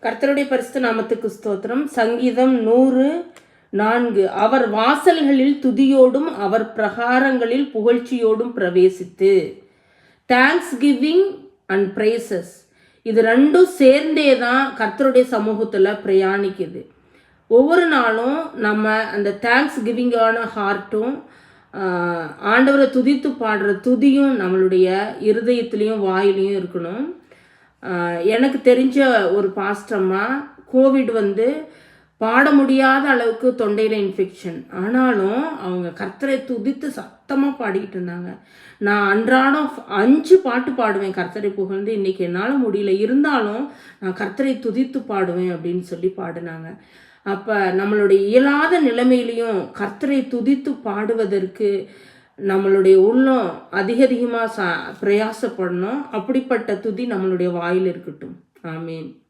கர்த்தருடைய பரிசுத்த நாமத்துக்கு ஸ்தோத்திரம். சங்கீதம் 104. அவர் வாசல்களில் துதியோடும் அவர் பிரகாரங்களில் புகழ்ச்சியோடும் பிரவேசித்து. தேங்க்ஸ் கிவிங் அண்ட் ப்ரைசஸ், இது ரெண்டும் சேர்ந்தே தான் கர்த்தருடைய சமூகத்தில் பிரயாணிக்குது. ஒவ்வொரு நாளும் நம்ம அந்த தேங்க்ஸ் கிவிங்கான ஹார்ட்டும் ஆண்டவரை துதித்து பாடுற துதியும் நம்மளுடைய இருதயத்துலேயும் வாயிலையும் இருக்கணும். எனக்கு தெரிஞ்ச ஒரு பாஸ்டம்மா கோவிட் பாட முடியாத அளவுக்கு தொண்டையில் இன்ஃபெக்ஷன், ஆனாலும் அவங்க கர்த்தரை துதித்து சத்தமாக பாடிக்கிட்டு இருந்தாங்க. நான் அன்றாடம் 5 பாட்டு பாடுவேன் கர்த்தரை புகழ்ந்து. இன்றைக்கி என்னால் முடியல, இருந்தாலும் நான் கர்த்தரை துதித்து பாடுவேன் அப்படின்னு சொல்லி பாடினாங்க. அப்போ நம்மளுடைய இயலாத நிலைமையிலையும் கர்த்தரை துதித்து பாடுவதற்கு நம்மளுடைய உள்ளம் அதிகமாக பிரயாசப்படணும். அப்படிப்பட்ட துதி நம்மளுடைய வாயில் இருக்கட்டும். ஆமேன்.